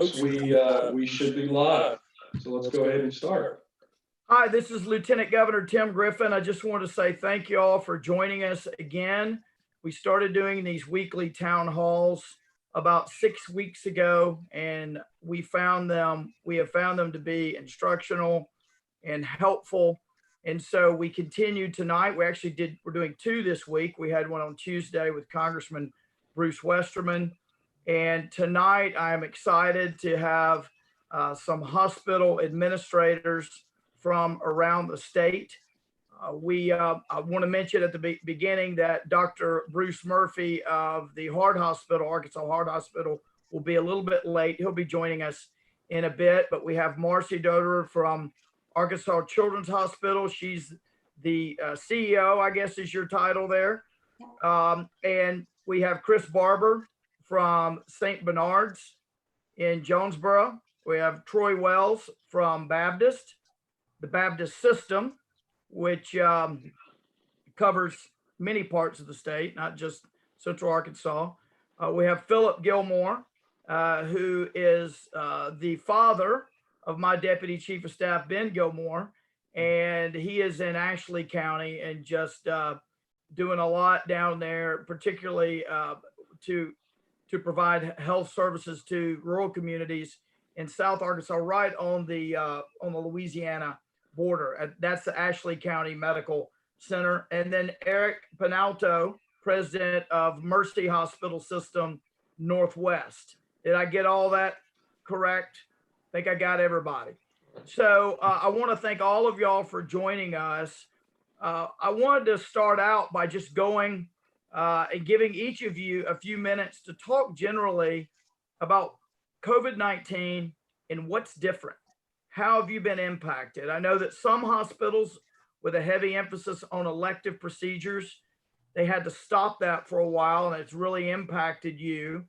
We should be live. So let's go ahead and start. Hi, this is Lieutenant Governor Tim Griffin. I just want to say thank you all for joining us again. We started doing these weekly town halls about 6 weeks ago, and we have found them to be instructional and helpful. And so we continue tonight. We're doing two this week. We had one on Tuesday with Congressman Bruce Westerman. And tonight I'm excited to have some hospital administrators from around the state. I want to mention at the beginning that Dr. Bruce Murphy of the Arkansas Heart Hospital, will be a little bit late. He'll be joining us in a bit, but we have Marcy Doder from Arkansas Children's Hospital. She's the CEO, I guess is your title there. And we have Chris Barber from St. Bernard's in Jonesboro. We have Troy Wells from the Baptist system, which covers many parts of the state, not just Central Arkansas. We have Philip Gilmore, who is the father of my Deputy Chief of Staff, Ben Gilmore, and he is in Ashley County and just doing a lot down there, particularly to provide health services to rural communities in South Arkansas, right on the Louisiana border. That's the Ashley County Medical Center. And then Eric Penalto, president of Mercy Hospital System Northwest. Did I get all that correct? I think I got everybody. So I want to thank all of y'all for joining us. I wanted to start out by just going and giving each of you a few minutes to talk generally about COVID-19 and what's different. How have you been impacted? I know that some hospitals with a heavy emphasis on elective procedures, they had to stop that for a while and it's really impacted you.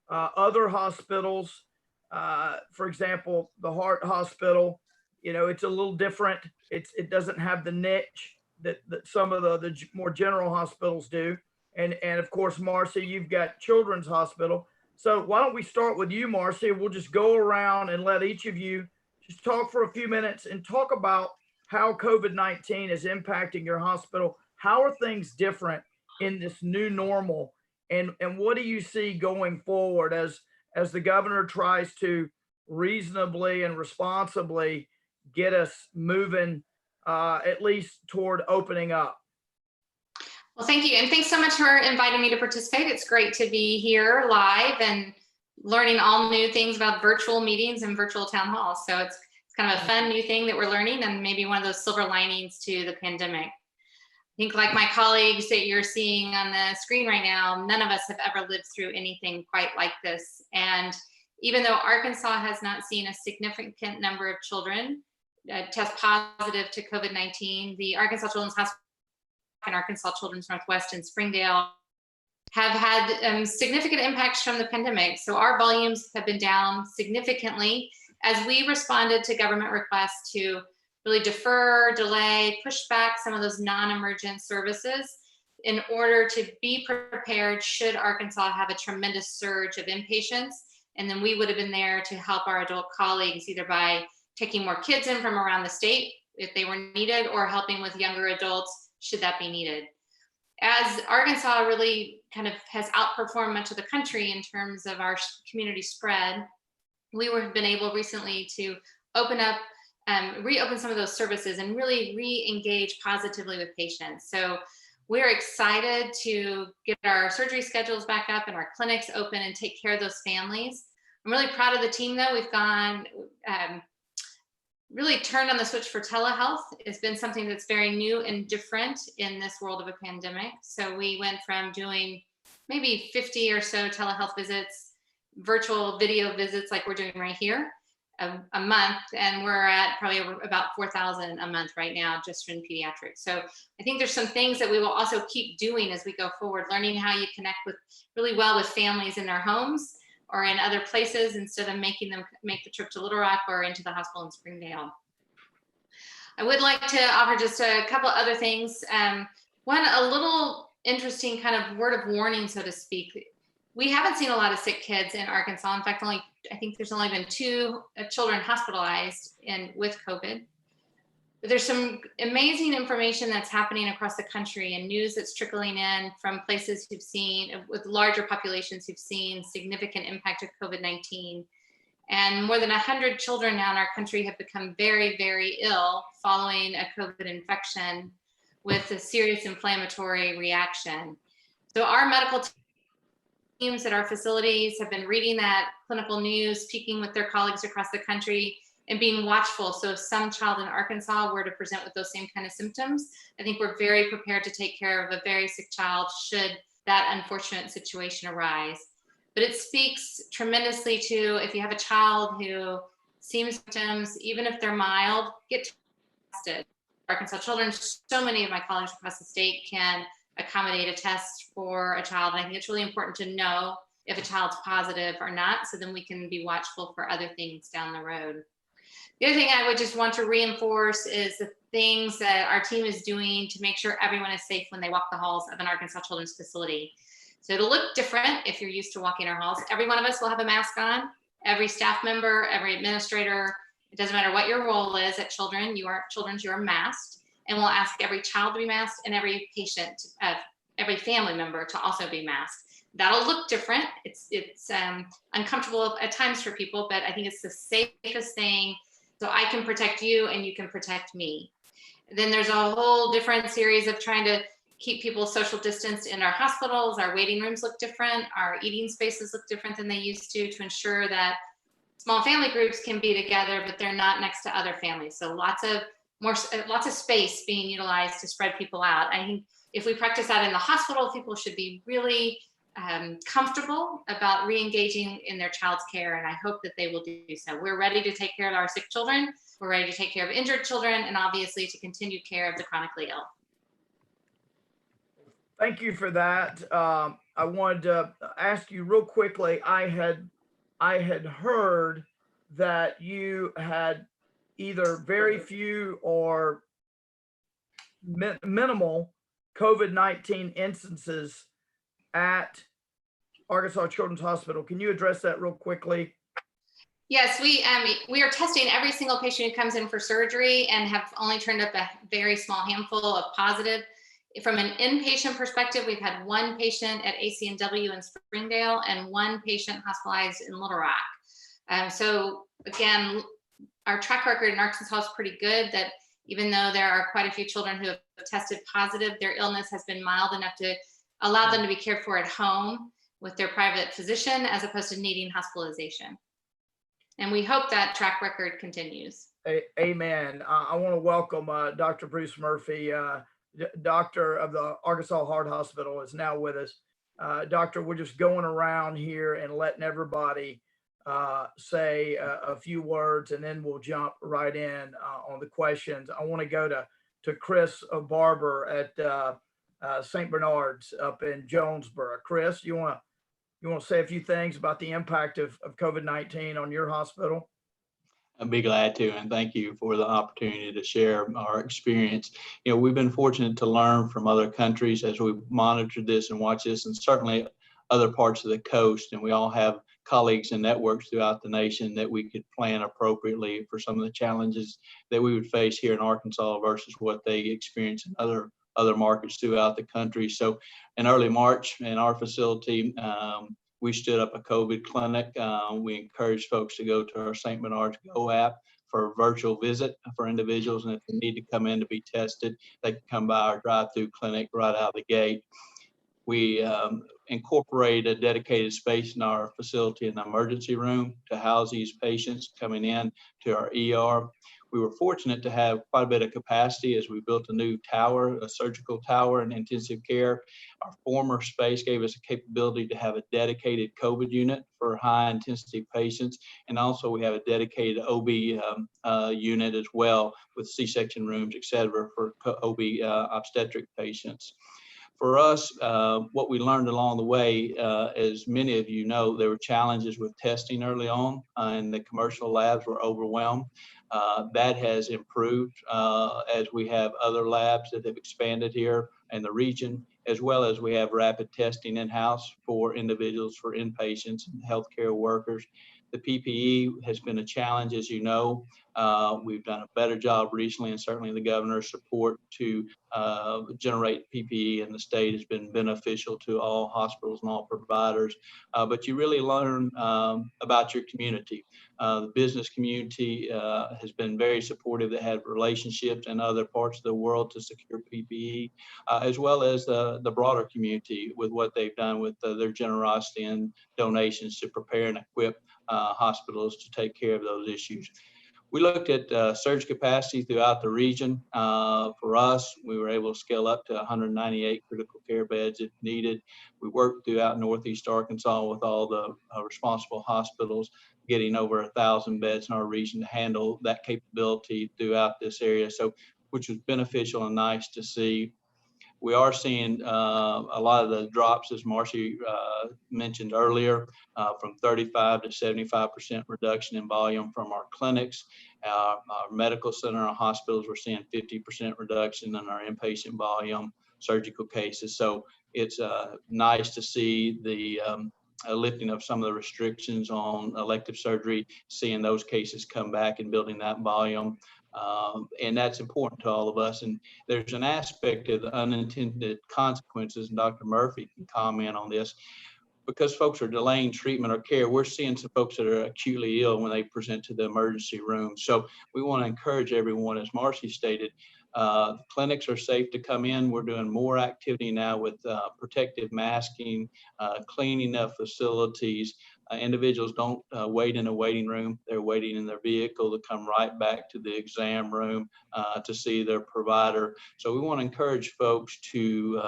Other hospitals, for example, the Heart Hospital, it's a little different. It doesn't have the niche that some of the more general hospitals do. And of course, Marcy, you've got Children's Hospital. So why don't we start with you, Marcy? We'll just go around and let each of you just talk for a few minutes and talk about how COVID-19 is impacting your hospital. How are things different in this new normal? And what do you see going forward as the governor tries to reasonably and responsibly get us moving at least toward opening up? Well, thank you. And thanks so much for inviting me to participate. It's great to be here live and learning all new things about virtual meetings and virtual town halls. So it's kind of a fun new thing that we're learning and maybe one of those silver linings to the pandemic. I think like my colleagues that you're seeing on the screen right now, none of us have ever lived through anything quite like this. And even though Arkansas has not seen a significant number of children test positive to COVID-19, the Arkansas Children's Hospital and Arkansas Children's Northwest in Springdale have had significant impacts from the pandemic. So our volumes have been down significantly as we responded to government requests to really defer, delay, push back some of those non-emergent services in order to be prepared should Arkansas have a tremendous surge of inpatients. And then we would have been there to help our adult colleagues either by taking more kids in from around the state if they were needed or helping with younger adults should that be needed. As Arkansas really kind of has outperformed much of the country in terms of our community spread, we have been able recently to open up, reopen some of those services and really re-engage positively with patients. So we're excited to get our surgery schedules back up and our clinics open and take care of those families. I'm really proud of the team though. We've gone, really turned on the switch for telehealth. It's been something that's very new and different in this world of a pandemic. So we went from doing maybe 50 or so telehealth visits, virtual video visits like we're doing right here, a month, and we're at probably about 4,000 a month right now just in pediatrics. So I think there's some things that we will also keep doing as we go forward, learning how you connect with really well with families in their homes or in other places instead of making them make the trip to Little Rock or into the hospital in Springdale. I would like to offer just a couple other things. One, a little interesting kind of word of warning, so to speak. we haven't seen a lot of sick kids in Arkansas. In fact, I think there's only been 2 children hospitalized with COVID. But there's some amazing information that's happening across the country and news that's trickling in from places who've seen, with larger populations who've seen significant impact of COVID-19. And more than 100 children now in our country have become very, very ill following a COVID infection with a serious inflammatory reaction. So our medical teams at our facilities have been reading that clinical news, speaking with their colleagues across the country, and being watchful. So if some child in Arkansas were to present with those same kind of symptoms, I think we're very prepared to take care of a very sick child should that unfortunate situation arise. But it speaks tremendously to, if you have a child who seems symptoms, even if they're mild, get tested. Arkansas Children, so many of my colleagues across the state can accommodate a test for a child. And I think it's really important to know if a child's positive or not, so then we can be watchful for other things down the road. The other thing I would just want to reinforce is the things that our team is doing to make sure everyone is safe when they walk the halls of an Arkansas Children's facility. So it'll look different if you're used to walking our halls. Every one of us will have a mask on. Every staff member, every administrator, it doesn't matter what your role is at Children's, you are masked. And we'll ask every child to be masked and every patient, every family member to also be masked. That'll look different. It's uncomfortable at times for people, but I think it's the safest thing, so I can protect you and you can protect me. Then there's a whole different series of trying to keep people social distanced in our hospitals. Our waiting rooms look different. Our eating spaces look different than they used to ensure that small family groups can be together, but they're not next to other families. So lots of space being utilized to spread people out. I think if we practice that in the hospital, people should be really comfortable about re-engaging in their child's care, and I hope that they will do so. We're ready to take care of our sick children, we're ready to take care of injured children, and obviously to continue care of the chronically ill. Thank you for that. I wanted to ask you real quickly, I had heard that you had either very few or minimal COVID-19 instances at Arkansas Children's Hospital. Can you address that real quickly? Yes, we are testing every single patient who comes in for surgery and have only turned up a very small handful of positive. From an inpatient perspective, we've had 1 patient at ACNW in Springdale and 1 patient hospitalized in Little Rock. So again, our track record in Arkansas is pretty good, that even though there are quite a few children who have tested positive, their illness has been mild enough to allow them to be cared for at home with their private physician as opposed to needing hospitalization. And we hope that track record continues. Amen. I want to welcome Dr. Bruce Murphy, doctor of the Arkansas Heart Hospital, is now with us. Doctor, we're just going around here and letting everybody say a few words, and then we'll jump right in on the questions. I want to go to Chris Barber at St. Bernard's up in Jonesboro. Chris, you want to say a few things about the impact of COVID-19 on your hospital? I'd be glad to, and thank you for the opportunity to share our experience. You know, we've been fortunate to learn from other countries as we've monitored this and watched this, and certainly other parts of the coast, and we all have colleagues and networks throughout the nation that we could plan appropriately for some of the challenges that we would face here in Arkansas versus what they experience in other markets throughout the country. So in early March in our facility, we stood up a COVID clinic. We encouraged folks to go to our St. Bernard's Go app for a virtual visit for individuals. And if they need to come in to be tested, they can come by our drive-through clinic right out of the gate. We incorporate a dedicated space in our facility in the emergency room to house these patients coming in to our ER. We were fortunate to have quite a bit of capacity as we built a new tower, a surgical tower in intensive care. Our former space gave us a capability to have a dedicated COVID unit for high intensity patients. And also we have a dedicated OB unit as well with C-section rooms, et cetera, for OB obstetric patients. For us, what we learned along the way, as many of you know, there were challenges with testing early on, and the commercial labs were overwhelmed. That has improved as we have other labs that have expanded here in the region, as well as we have rapid testing in-house for individuals, for inpatients and healthcare workers. The PPE has been a challenge, as you know. We've done a better job recently, and certainly the governor's support to generate PPE in the state has been beneficial to all hospitals and all providers. But you really learn about your community. The business community has been very supportive. They had relationships in other parts of the world to secure PPE, as well as the broader community with what they've done with their generosity and donations to prepare and equip hospitals to take care of those issues. We looked at surge capacity throughout the region. For us, we were able to scale up to 198 critical care beds if needed. We worked throughout Northeast Arkansas with all the responsible hospitals, getting over 1,000 beds in our region to handle that capability throughout this area. So, which was beneficial and nice to see. We are seeing a lot of the drops, as Marcy mentioned earlier, from 35 to 75% reduction in volume from our clinics. Our medical center, our hospitals, we're seeing 50% reduction in our inpatient volume, surgical cases. So it's nice to see the lifting of some of the restrictions on elective surgery, seeing those cases come back and building that volume. And that's important to all of us. And there's an aspect of the unintended consequences, and Dr. Murphy can comment on this. Because folks are delaying treatment or care, we're seeing some folks that are acutely ill when they present to the emergency room. So we want to encourage everyone, as Marcy stated, clinics are safe to come in. We're doing more activity now with protective masking, cleaning of facilities. Individuals don't wait in a waiting room. They're waiting in their vehicle to come right back to the exam room to see their provider. So we want to encourage folks to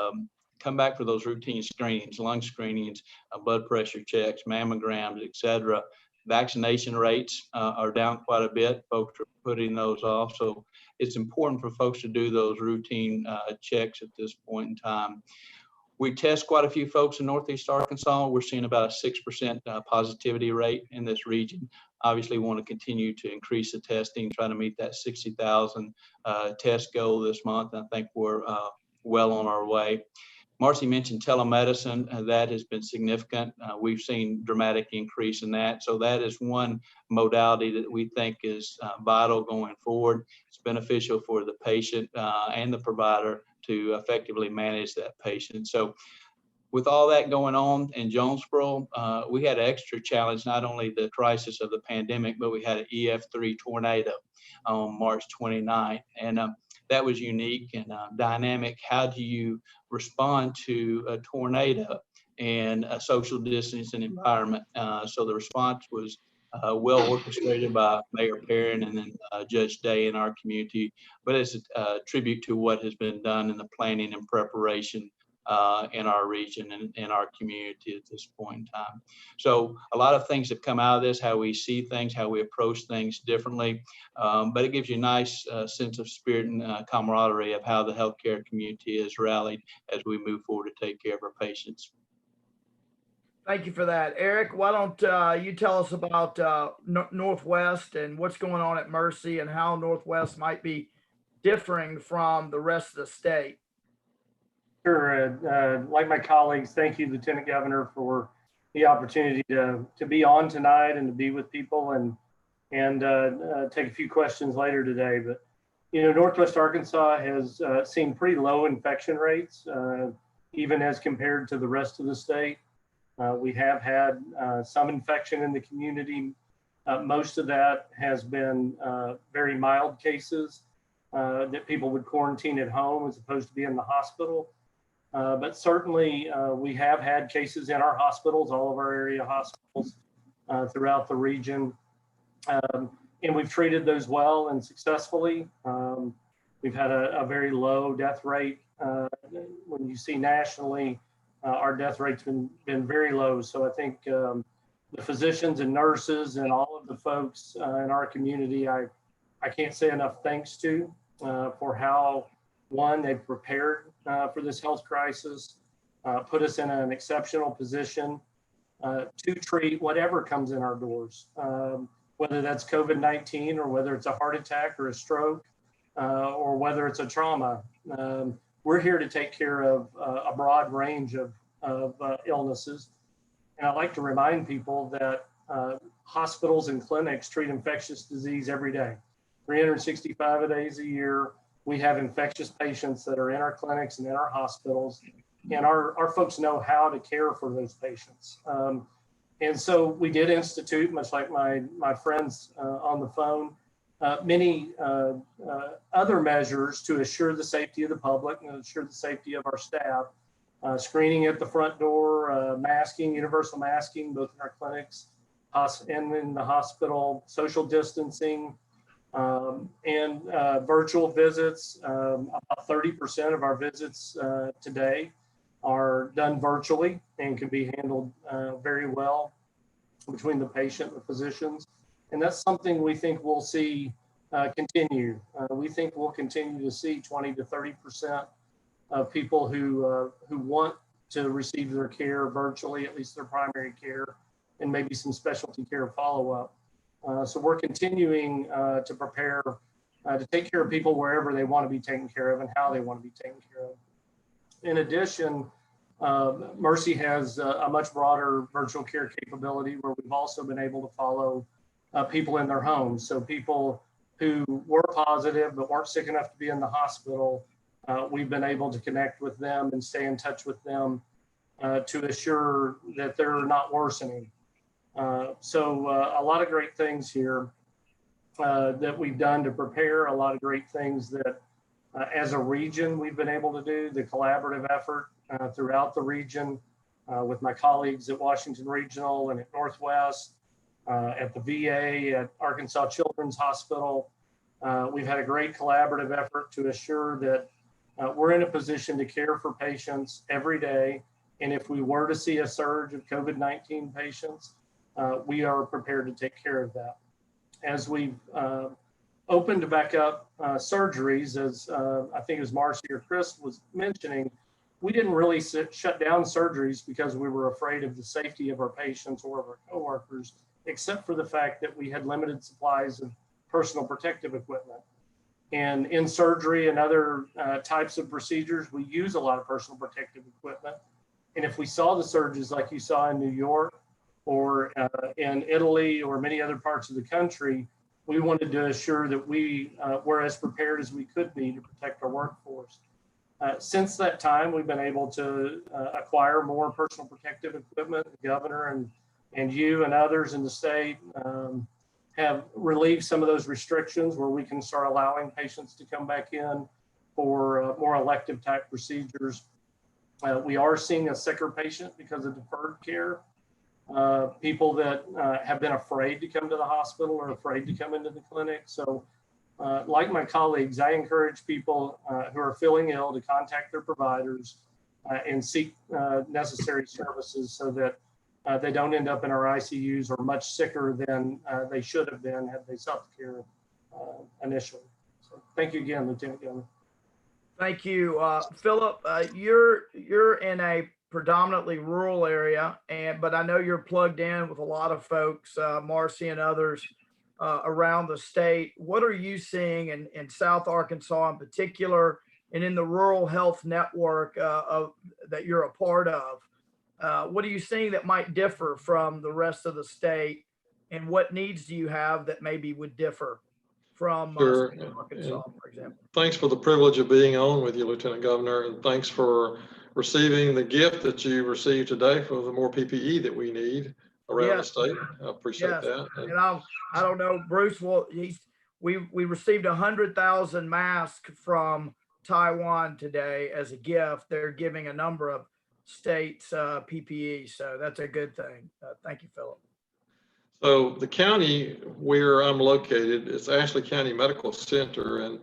come back for those routine screenings, lung screenings, blood pressure checks, mammograms, et cetera. Vaccination rates are down quite a bit. Folks are putting those off. So it's important for folks to do those routine checks at this point in time. We test quite a few folks in Northeast Arkansas. We're seeing about a 6% positivity rate in this region. Obviously, we want to continue to increase the testing, try to meet that 60,000 test goal this month. I think we're well on our way. Marcy mentioned telemedicine. That has been significant. We've seen dramatic increase in that. So that is one modality that we think is vital going forward. It's beneficial for the patient and the provider to effectively manage that patient. So with all that going on in Jonesboro, we had an extra challenge, not only the crisis of the pandemic, but we had an EF3 tornado on March 29th. And that was unique and dynamic. How do you respond to a tornado and a social distancing environment? So the response was well orchestrated by Mayor Perrin and then Judge Day in our community, but it's a tribute to what has been done in the planning and preparation in our region and in our community at this point in time. So a lot of things have come out of this, how we see things, how we approach things differently, but it gives you a nice sense of spirit and camaraderie of how the healthcare community has rallied as we move forward to take care of our patients. Thank you for that. Eric, why don't you tell us about Northwest and what's going on at Mercy and how Northwest might be differing from the rest of the state? Sure. Like my colleagues, thank you, Lieutenant Governor, for the opportunity to be on tonight and to be with people and take a few questions later today. But, you know, Northwest Arkansas has seen pretty low infection rates, even as compared to the rest of the state. We have had some infection in the community. Most of that has been very mild cases that people would quarantine at home as opposed to be in the hospital. But certainly we have had cases in our hospitals, all of our area hospitals throughout the region. And we've treated those well and successfully. We've had a very low death rate. When you see nationally, our death rate's been very low. So I think the physicians and nurses and all of the folks in our community, I can't say enough thanks to for how, one, they've prepared for this health crisis, put us in an exceptional position to treat whatever comes in our doors, whether that's COVID-19 or whether it's a heart attack or a stroke or whether it's a trauma. we're here to take care of a broad range of illnesses. And I like to remind people that hospitals and clinics treat infectious disease every day. 365 days a year, we have infectious patients that are in our clinics and in our hospitals, and our folks know how to care for those patients. And so we did institute, much like my friends on the phone, many other measures to assure the safety of the public and assure the safety of our staff. Screening at the front door, masking, universal masking, both in our clinics and in the hospital, social distancing, and virtual visits. About 30% of our visits today are done virtually and can be handled very well between the patient and the physicians. And that's something we think we'll see continue. We think we'll continue to see 20 to 30% of people who want to receive their care virtually, at least their primary care, and maybe some specialty care follow-up. So we're continuing to prepare to take care of people wherever they want to be taken care of and how they want to be taken care of. In addition, Mercy has a much broader virtual care capability where we've also been able to follow people in their homes. So people who were positive but weren't sick enough to be in the hospital, we've been able to connect with them and stay in touch with them to assure that they're not worsening. So a lot of great things here that we've done to prepare, a lot of great things that as a region we've been able to do, the collaborative effort throughout the region with my colleagues at Washington Regional and at Northwest, at the VA, at Arkansas Children's Hospital. We've had a great collaborative effort to assure that we're in a position to care for patients every day. And if we were to see a surge of COVID-19 patients, we are prepared to take care of that. As we've opened back up surgeries, as I think as Marcy or Chris was mentioning, we didn't really shut down surgeries because we were afraid of the safety of our patients or of our coworkers, except for the fact that we had limited supplies of personal protective equipment. And in surgery and other types of procedures, we use a lot of personal protective equipment. And if we saw the surges like you saw in New York or in Italy or many other parts of the country, we wanted to assure that we were as prepared as we could be to protect our workforce. Since that time, we've been able to acquire more personal protective equipment. The governor and you and others in the state have relieved some of those restrictions where we can start allowing patients to come back in for more elective type procedures. We are seeing a sicker patient because of deferred care. People that have been afraid to come to the hospital or afraid to come into the clinic. So like my colleagues, I encourage people who are feeling ill to contact their providers and seek necessary services so that they don't end up in our ICUs or much sicker than they should have been had they sought the care initially. So thank you again, Lieutenant Governor. Thank you, Philip. You're in a predominantly rural area, but I know you're plugged in with a lot of folks, Marcy and others around the state. What are you seeing in South Arkansas in particular, and in the rural health network that you're a part of? What are you seeing that might differ from the rest of the state, and what needs do you have that maybe would differ from Arkansas, for example? Thanks for the privilege of being on with you, Lieutenant Governor, and thanks for receiving the gift that you received today for the more PPE that we need around the state. I appreciate that. And I don't know, Bruce. Well, we received 100,000 masks from Taiwan today as a gift. They're giving a number of states PPE, so that's a good thing. Thank you, Philip. So the county where I'm located is Ashley County Medical Center, and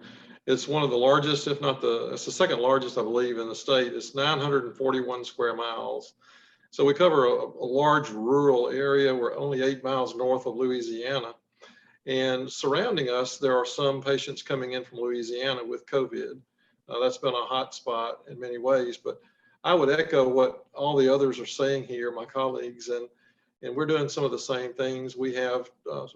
it's one of the largest, if not it's the second largest, I believe, in the state. It's 941 square miles. So we cover a large rural area. We're only 8 miles north of Louisiana. And surrounding us, there are some patients coming in from Louisiana with COVID. That's been a hot spot in many ways, but I would echo what all the others are saying here, my colleagues, and we're doing some of the same things. We have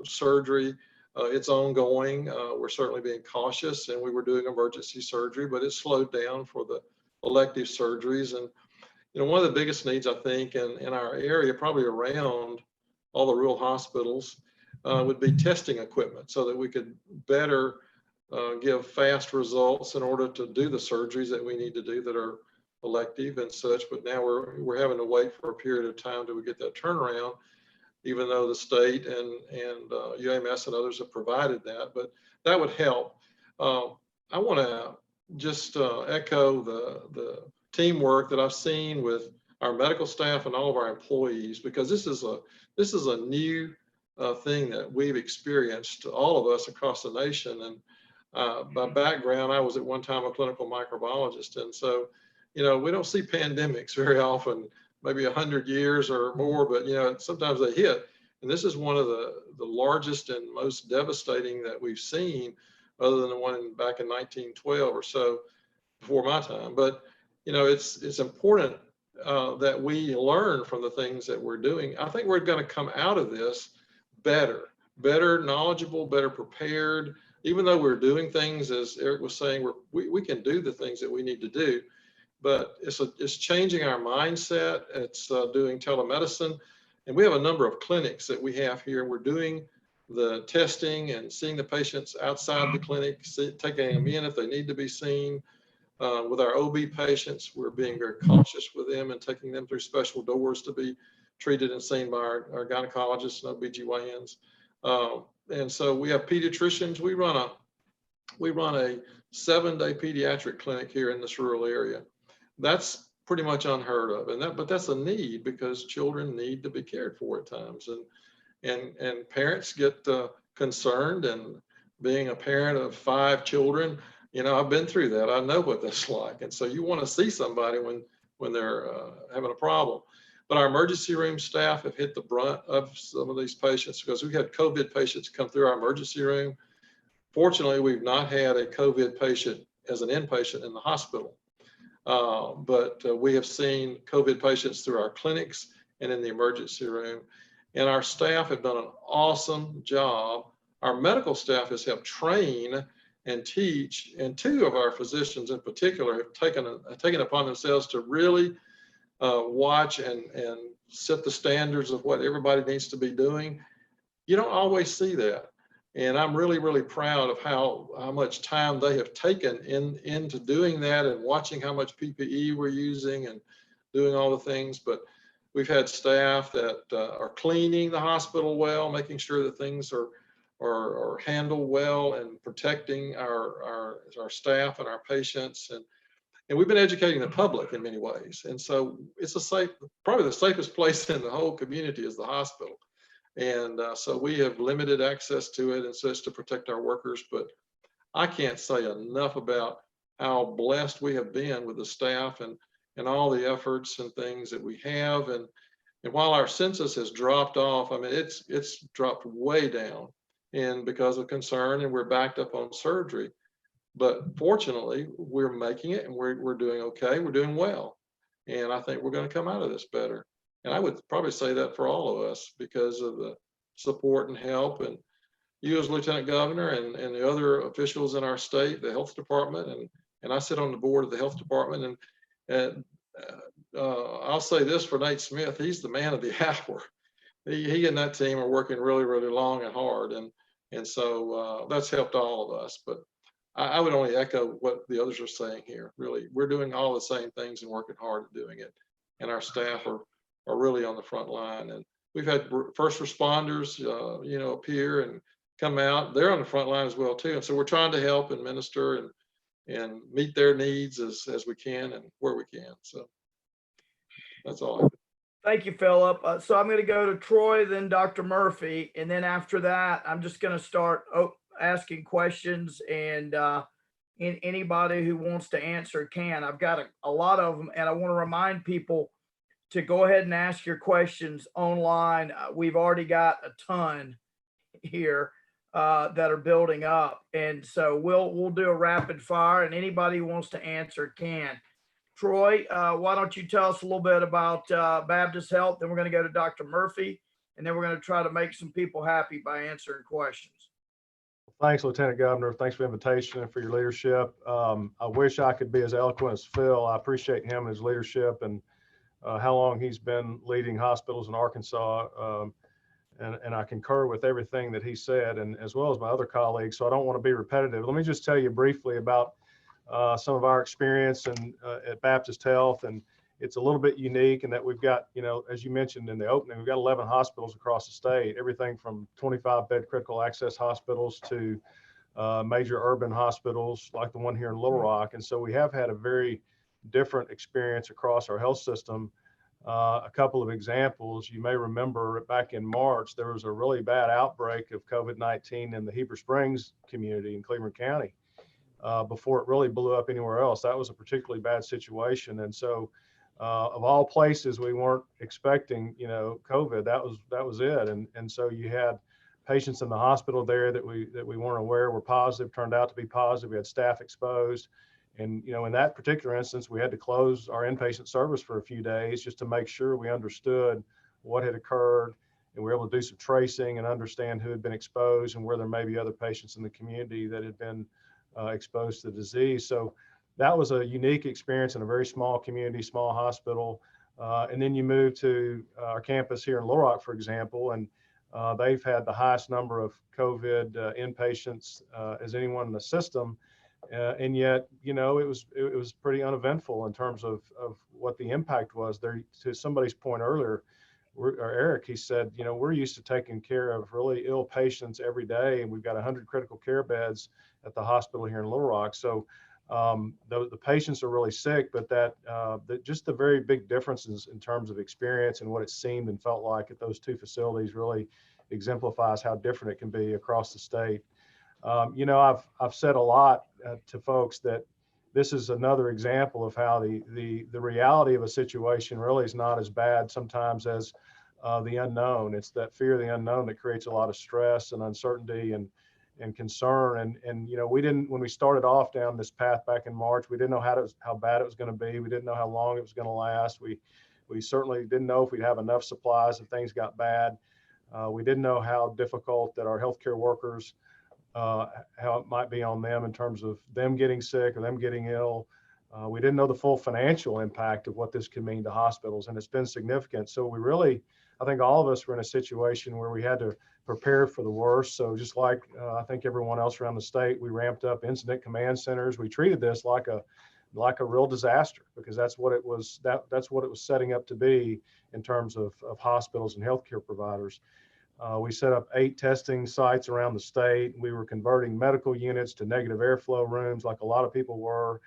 surgery, it's ongoing. We're certainly being cautious, and we were doing emergency surgery, but it's slowed down for the elective surgeries. And, one of the biggest needs, I think, in our area, probably around all the rural hospitals, would be testing equipment so that we could better give fast results in order to do the surgeries that we need to do that are elective and such. But now we're having to wait for a period of time till we get that turnaround, even though the state and UAMS and others have provided that. But that would help. I want to just echo the teamwork that I've seen with our medical staff and all of our employees, because this is a new thing that we've experienced, all of us across the nation. And by background, I was at one time a clinical microbiologist, and so we don't see pandemics very often, maybe 100 years or more, but sometimes they hit. And this is one of the largest and most devastating that we've seen, other than the one back in 1912 or so, before my time. But it's important that we learn from the things that we're doing. I think we're going to come out of this better knowledgeable, better prepared. Even though we're doing things, as Eric was saying, we can do the things that we need to do, but it's changing our mindset. It's doing telemedicine, and we have a number of clinics that we have here. We're doing the testing and seeing the patients outside the clinic, taking them in if they need to be seen. With our OB patients, we're being very cautious with them and taking them through special doors to be treated and seen by our gynecologists and OBGYNs. And so we have pediatricians. We run a 7-day pediatric clinic here in this rural area. That's pretty much unheard of, but that's a need, because children need to be cared for at times, and parents get concerned. And being a parent of 5 children, I've been through that. I know what that's like, and so you want to see somebody when they're having a problem. But our emergency room staff have hit the brunt of some of these patients, because we've had COVID patients come through our emergency room. Fortunately, we've not had a COVID patient as an inpatient in the hospital, but we have seen COVID patients through our clinics and in the emergency room. And our staff have done an awesome job. Our medical staff has helped train and teach, and 2 of our physicians in particular have taken upon themselves to really watch and set the standards of what everybody needs to be doing. You don't always see that. And I'm really, really proud of how much time they have taken into doing that, and watching how much PPE we're using and doing all the things. But we've had staff that are cleaning the hospital well, making sure that things are handled well, and protecting our staff and our patients. And we've been educating the public in many ways. And so it's probably the safest place in the whole community is the hospital. And so we have limited access to it and such to protect our workers. But I can't say enough about how blessed we have been with the staff and all the efforts and things that we have. And while our census has dropped off, I mean, it's dropped way down, and because of concern, and we're backed up on surgery. But fortunately, we're making it, and we're doing okay. We're doing well. And I think we're going to come out of this better. And I would probably say that for all of us, because of the support and help, and you as Lieutenant Governor and the other officials in our state, the health department, and I sit on the board of the health department. And I'll say this for Nate Smith, he's the man of the hour. He and that team are working really, really long and hard. And so that's helped all of us. But I would only echo what the others are saying here. Really, we're doing all the same things and working hard at doing it. And our staff are really on the front line. And we've had first responders, appear and come out. They're on the front line as well too. And so we're trying to help and minister and meet their needs as we can and where we can. So that's all. Thank you, Philip. So I'm going to go to Troy, then Dr. Murphy, and then after that, I'm just going to start asking questions, and anybody who wants to answer can. I've got a lot of them, and I want to remind people to go ahead and ask your questions online. We've already got a ton here that are building up, and so we'll do a rapid fire, and anybody who wants to answer can. Troy, why don't you tell us a little bit about Baptist Health, then we're going to go to Dr. Murphy, and then we're going to try to make some people happy by answering questions. Thanks, Lieutenant Governor. Thanks for the invitation and for your leadership. I wish I could be as eloquent as Phil. I appreciate him and his leadership and how long he's been leading hospitals in Arkansas. And I concur with everything that he said, and as well as my other colleagues. So I don't want to be repetitive. Let me just tell you briefly about some of our experience at Baptist Health. And it's a little bit unique in that we've got, as you mentioned in the opening, we've got 11 hospitals across the state, everything from 25-bed critical access hospitals to major urban hospitals like the one here in Little Rock. And so we have had a very different experience across our health system. A couple of examples, you may remember back in March, there was a really bad outbreak of COVID-19 in the Heber Springs community in Cleveland County before it really blew up anywhere else. That was a particularly bad situation. And so of all places, we weren't expecting, COVID. That was it. And so you had patients in the hospital there that we weren't aware were positive, turned out to be positive. We had staff exposed. And, in that particular instance, we had to close our inpatient service for a few days just to make sure we understood what had occurred. And we were able to do some tracing and understand who had been exposed and where there may be other patients in the community that had been exposed to the disease. So that was a unique experience in a very small community, small hospital. And then you move to our campus here in Little Rock, for example, and they've had the highest number of COVID inpatients as anyone in the system. And yet, it was pretty uneventful in terms of what the impact was there. To somebody's point earlier, Eric, he said, we're used to taking care of really ill patients every day, and we've got 100 critical care beds at the hospital here in Little Rock. So the patients are really sick, but just the very big differences in terms of experience and what it seemed and felt like at those two facilities really exemplifies how different it can be across the state. I've said a lot to folks that this is another example of how the reality of a situation really is not as bad sometimes as the unknown. It's that fear of the unknown that creates a lot of stress and uncertainty and concern. And we didn't, when we started off down this path back in March, we didn't know how bad it was going to be. We didn't know how long it was going to last. We certainly didn't know if we'd have enough supplies if things got bad. We didn't know how difficult that our healthcare workers, how it might be on them in terms of them getting sick or them getting ill. We didn't know the full financial impact of what this could mean to hospitals, and it's been significant. So we really, I think all of us were in a situation where we had to prepare for the worst. So just like I think everyone else around the state, we ramped up incident command centers. We treated this like a real disaster because that's what it was. That's what it was setting up to be in terms of hospitals and healthcare providers. We set up 8 testing sites around the state. We were converting medical units to negative airflow rooms like a lot of people were.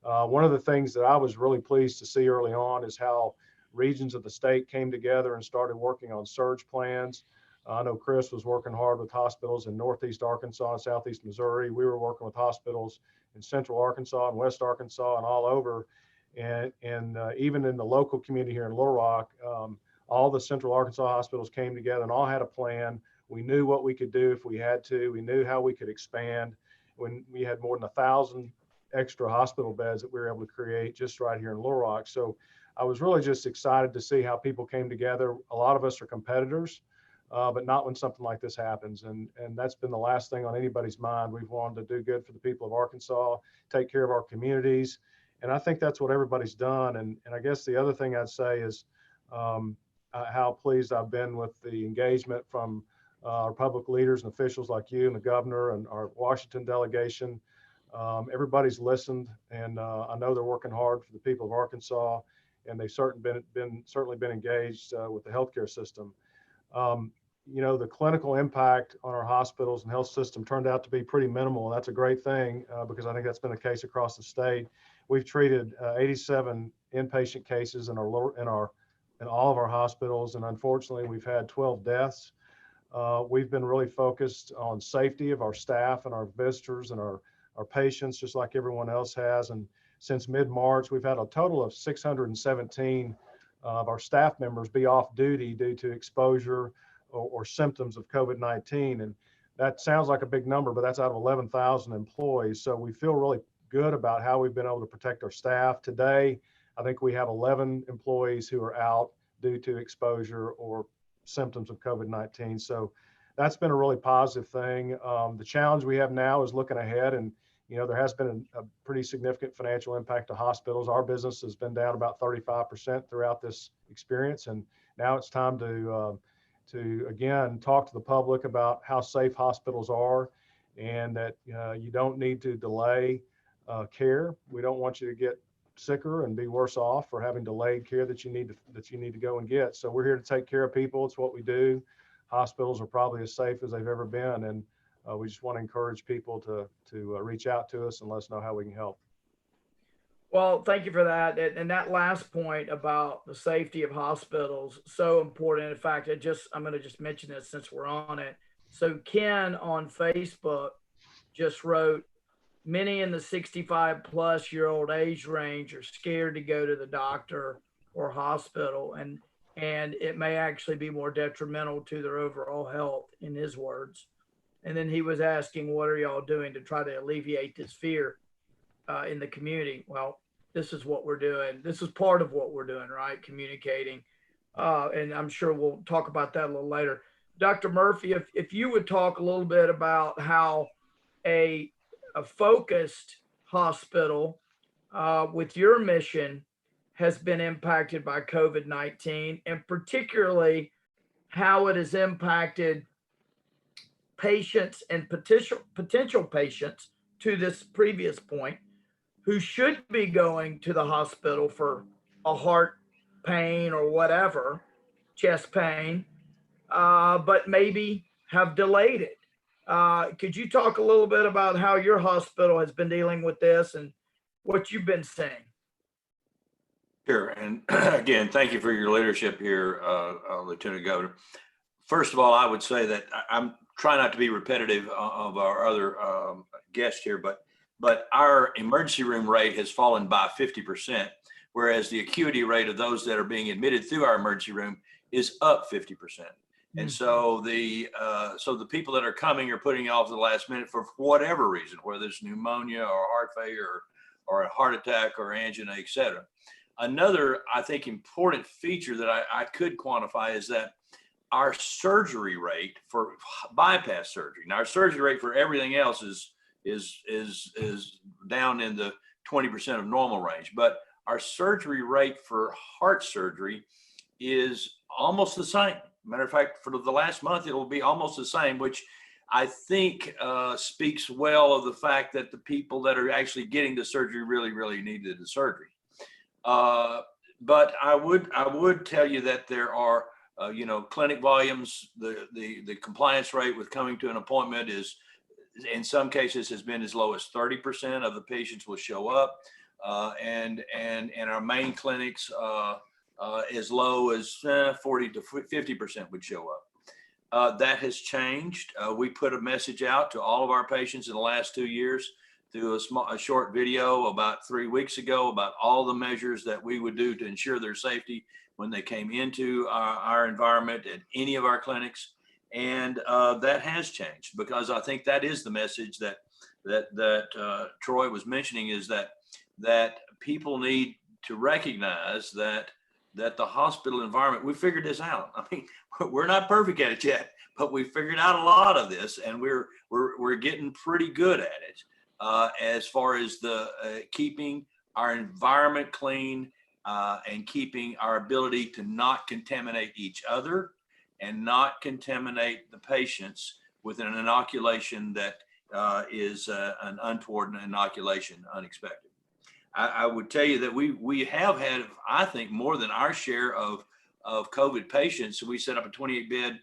One of the things that I was really pleased to see early on is how regions of the state came together and started working on surge plans. I know Chris was working hard with hospitals in Northeast Arkansas and Southeast Missouri. We were working with hospitals in Central Arkansas and West Arkansas and all over. And even in the local community here in Little Rock, all the Central Arkansas hospitals came together and all had a plan. We knew what we could do if we had to. We knew how we could expand. When we had more than 1,000 extra hospital beds that we were able to create just right here in Little Rock. So I was really just excited to see how people came together. A lot of us are competitors, but not when something like this happens. And that's been the last thing on anybody's mind. We've wanted to do good for the people of Arkansas, take care of our communities. And I think that's what everybody's done. And I guess the other thing I'd say is, how pleased I've been with the engagement from our public leaders and officials like you and the governor and our Washington delegation. Everybody's listened, and I know they're working hard for the people of Arkansas, and they've certainly been engaged with the healthcare system. The clinical impact on our hospitals and health system turned out to be pretty minimal. That's a great thing because I think that's been the case across the state. We've treated 87 inpatient cases in all of our hospitals, and unfortunately, we've had 12 deaths. We've been really focused on safety of our staff and our visitors and our patients, just like everyone else has. And since mid-March, we've had a total of 617 of our staff members be off duty due to exposure or symptoms of COVID-19. And that sounds like a big number, but that's out of 11,000 employees. So we feel really good about how we've been able to protect our staff. Today, I think we have 11 employees who are out due to exposure or symptoms of COVID-19. So that's been a really positive thing. The challenge we have now is looking ahead, and there has been a pretty significant financial impact to hospitals. Our business has been down about 35% throughout this experience, and now it's time to again talk to the public about how safe hospitals are, and that you don't need to delay care. We don't want you to get sicker and be worse off for having delayed care that you need to go and get. So we're here to take care of people. It's what we do. Hospitals are probably as safe as they've ever been, and we just want to encourage people to reach out to us and let us know how we can help. Well, thank you for that. And that last point about the safety of hospitals, so important. In fact, I'm going to just mention this since we're on it. So Ken on Facebook just wrote, many in the 65+ age range are scared to go to the doctor or hospital, and it may actually be more detrimental to their overall health, in his words. And then he was asking, what are y'all doing to try to alleviate this fear in the community? Well, this is what we're doing. This is part of what we're doing, right? Communicating. And I'm sure we'll talk about that a little later. Dr. Murphy, if you would talk a little bit about how a focused hospital with your mission has been impacted by COVID-19, and particularly how it has impacted patients and potential patients to this previous point who should be going to the hospital for a heart pain or whatever, chest pain, but maybe have delayed it. Could you talk a little bit about how your hospital has been dealing with this and what you've been seeing? Sure. And again, thank you for your leadership here, Lieutenant Governor. First of all, I would say that I'm trying not to be repetitive of our other guests here, but our emergency room rate has fallen by 50%, whereas the acuity rate of those that are being admitted through our emergency room is up 50%. And so the people that are coming are putting it off to the last minute for whatever reason, whether it's pneumonia or heart failure or a heart attack or angina, et cetera. Another, I think, important feature that I could quantify is that our surgery rate for bypass surgery. Now, our surgery rate for everything else is down in the 20% of normal range, but our surgery rate for heart surgery is almost the same. Matter of fact, for the last month, it will be almost the same, which I think speaks well of the fact that the people that are actually getting the surgery really, really needed the surgery. But I would tell you that there are, clinic volumes, the compliance rate with coming to an appointment is, in some cases, has been as low as 30% of the patients will show up. And our main clinics, as low as 40 to 50% would show up. That has changed. We put a message out to all of our patients in the last 2 years through a short video about 3 weeks ago about all the measures that we would do to ensure their safety when they came into our environment at any of our clinics. And that has changed, because I think that is the message that Troy was mentioning, is that people need to recognize that the hospital environment, we figured this out. I mean, we're not perfect at it yet, but we figured out a lot of this, and we're getting pretty good at it as far as the keeping our environment clean and keeping our ability to not contaminate each other and not contaminate the patients with an inoculation that is an untoward inoculation, unexpected. I would tell you that we have had, I think, more than our share of COVID patients. So we set up a 28-bed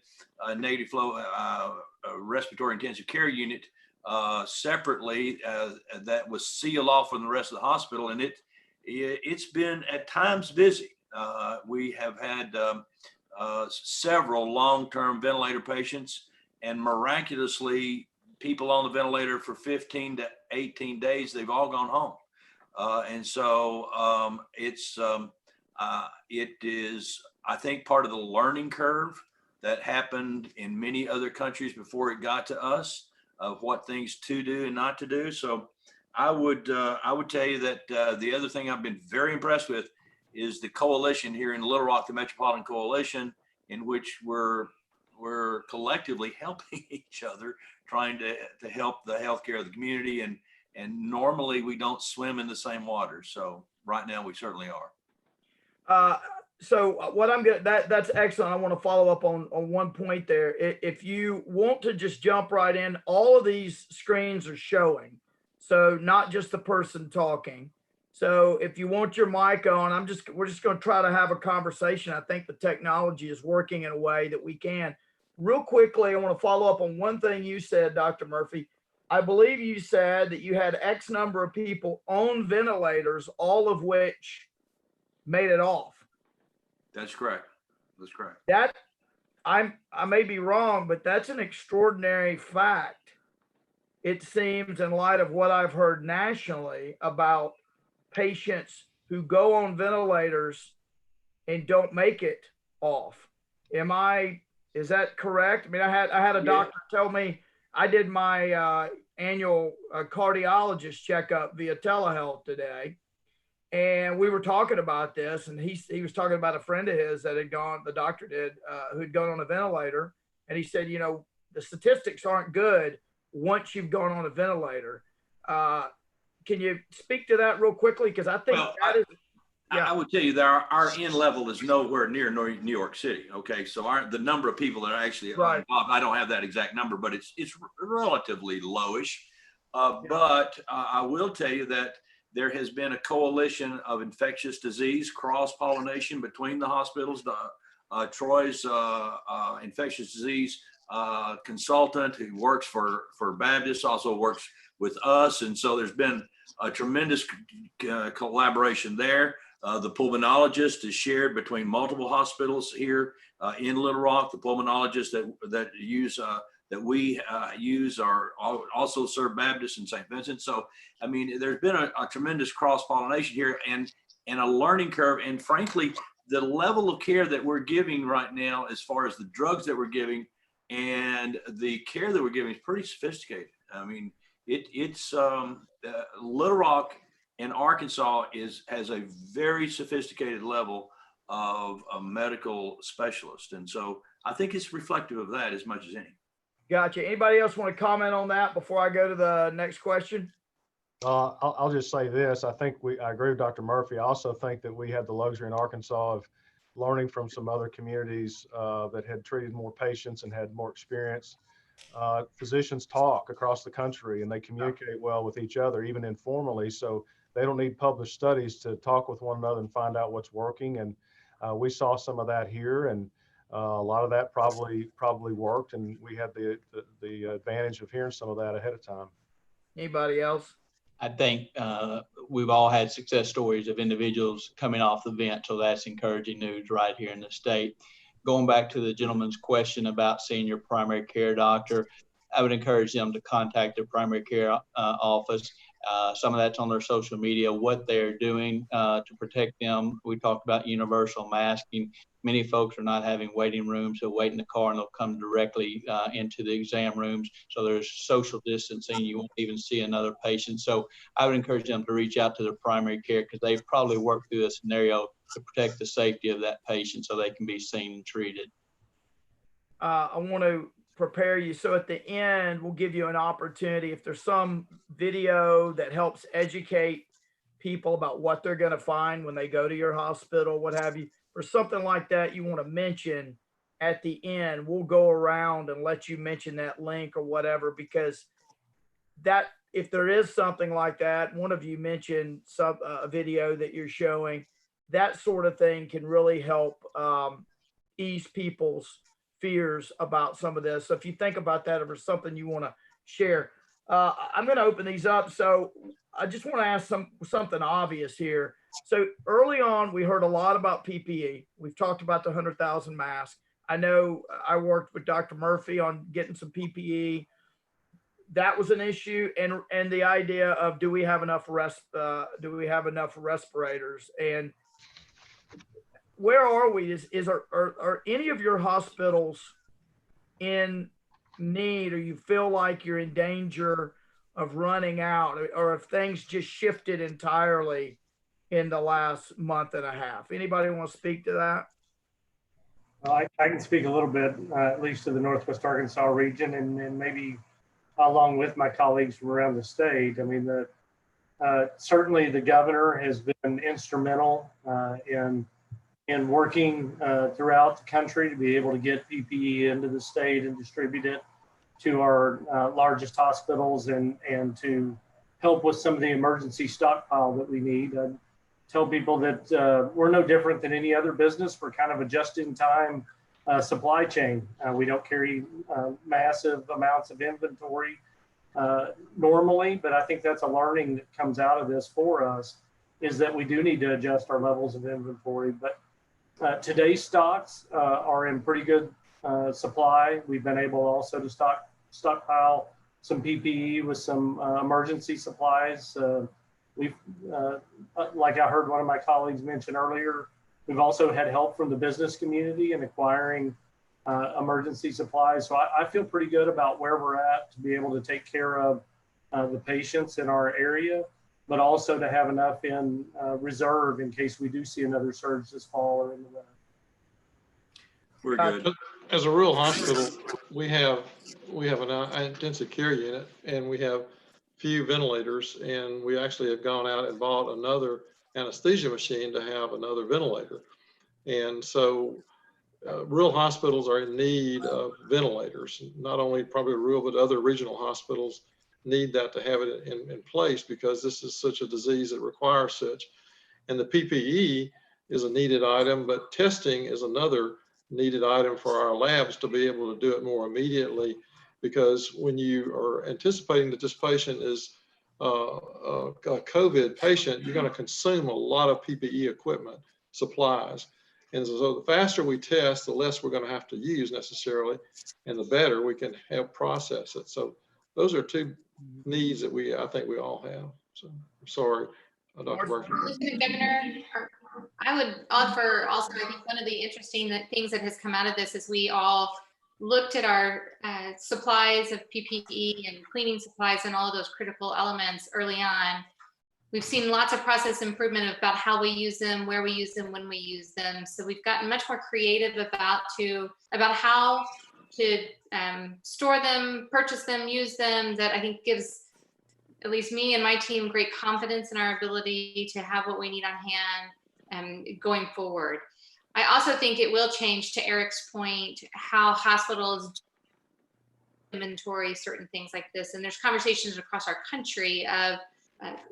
negative flow respiratory intensive care unit separately that was sealed off from the rest of the hospital, and it's been at times busy. We have had several long-term ventilator patients, and miraculously, people on the ventilator for 15 to 18 days, they've all gone home. And so it is, I think, part of the learning curve that happened in many other countries before it got to us, of what things to do and not to do. So I would tell you that the other thing I've been very impressed with is the coalition here in Little Rock, the Metropolitan Coalition, in which we're we're collectively helping each other, trying to help the healthcare of the community. And normally we don't swim in the same water. So right now we certainly are. So what I'm going to, that's excellent. I want to follow up on one point there. If you want to just jump right in, all of these screens are showing. So not just the person talking. So if you want your mic on, we're just going to try to have a conversation. I think the technology is working in a way that we can. Real quickly, I want to follow up on one thing you said, Dr. Murphy. I believe you said that you had X number of people on ventilators, all of which made it off. That's correct. That's correct. That I may be wrong, but that's an extraordinary fact. It seems, in light of what I've heard nationally about patients who go on ventilators and don't make it off. Is that correct? I mean, I had a doctor tell me, I did my annual cardiologist checkup via telehealth today. And we were talking about this, and he was talking about a friend of his that had gone, the doctor did, who'd gone on a ventilator. And he said, you know, the statistics aren't good once you've gone on a ventilator. Can you speak to that real quickly? Because I think I would tell you that our N level is nowhere near New York City. Okay, so the number of people that are actually involved, I don't have that exact number, but it's relatively lowish. But I will tell you that there has been a coalition of infectious disease cross-pollination between the hospitals. Troy's infectious disease consultant who works for Baptist also works with us. And so there's been a tremendous collaboration there. The pulmonologist is shared between multiple hospitals here in Little Rock. The pulmonologists that we use are also serve Baptist in St. Vincent. So, I mean, there's been a tremendous cross-pollination here and a learning curve. And frankly, the level of care that we're giving right now, as far as the drugs that we're giving and the care that we're giving, is pretty sophisticated. I mean, it's Little Rock and Arkansas has a very sophisticated level of a medical specialist. And so I think it's reflective of that as much as any. Gotcha. Anybody else want to comment on that before I go to the next question? I'll just say this. I agree with Dr. Murphy. I also think that we had the luxury in Arkansas of learning from some other communities that had treated more patients and had more experience. Physicians talk across the country and they communicate well with each other, even informally. So they don't need published studies to talk with one another and find out what's working. And we saw some of that here, and a lot of that probably worked. And we had the advantage of hearing some of that ahead of time. Anybody else? I think we've all had success stories of individuals coming off the vent, so that's encouraging news right here in the state. Going back to the gentleman's question about seeing your primary care doctor, I would encourage them to contact their primary care office. Some of that's on their social media, what they're doing to protect them. We talked about universal masking. Many folks are not having waiting rooms. They'll wait in the car and they'll come directly into the exam rooms. So there's social distancing. You won't even see another patient. So I would encourage them to reach out to their primary care because they've probably worked through a scenario to protect the safety of that patient so they can be seen and treated. I want to prepare you. So at the end, we'll give you an opportunity. If there's some video that helps educate people about what they're going to find when they go to your hospital, what have you, or something like that you want to mention at the end, we'll go around and let you mention that link or whatever, because that, if there is something like that, one of you mentioned a video that you're showing, that sort of thing can really help ease people's fears about some of this. So if you think about that, if there's something you want to share, I'm going to open these up. So I just want to ask something obvious here. So early on, we heard a lot about PPE. We've talked about the 100,000 masks. I know I worked with Dr. Murphy on getting some PPE. That was an issue, and the idea of do we have enough respirators, and where are we? Are any of your hospitals in need, or you feel like you're in danger of running out, or if things just shifted entirely in the last month and a half? Anybody want to speak to that? I can speak a little bit, at least to the Northwest Arkansas region, and maybe along with my colleagues from around the state. I mean, certainly the governor has been instrumental in working throughout the country to be able to get PPE into the state and distribute it to our largest hospitals and to help with some of the emergency stockpile that we need. I tell people that we're no different than any other business. We're kind of a just-in-time supply chain. We don't carry massive amounts of inventory normally, but I think that's a learning that comes out of this for us, is that we do need to adjust our levels of inventory. But today's stocks are in pretty good supply. We've been able also to stockpile some PPE with some emergency supplies. We've, like I heard one of my colleagues mention earlier, we've also had help from the business community in acquiring emergency supplies. So I feel pretty good about where we're at to be able to take care of the patients in our area, but also to have enough in reserve in case we do see another surge this fall or in the winter. We're good. As a rural hospital, we have an intensive care unit, and we have few ventilators, and we actually have gone out and bought another anesthesia machine to have another ventilator. And so rural hospitals are in need of ventilators, not only probably rural, but other regional hospitals need that to have it in place, because this is such a disease that requires such. And the PPE is a needed item, but testing is another needed item for our labs to be able to do it more immediately, because when you are anticipating that this patient is a COVID patient, you're going to consume a lot of PPE equipment, supplies. And so the faster we test, the less we're going to have to use necessarily, and the better we can help process it. So those are two needs that I think we all have. So I'm sorry, Dr. Berkman. Lieutenant Governor, I would offer also, I think one of the interesting things that has come out of this is we all looked at our supplies of PPE and cleaning supplies and all of those critical elements early on. We've seen lots of process improvement about how we use them, where we use them, when we use them. So we've gotten much more creative about how to store them, purchase them, use them. That I think gives at least me and my team great confidence in our ability to have what we need on hand going forward. I also think it will change, to Eric's point, how hospitals inventory certain things like this. And there's conversations across our country of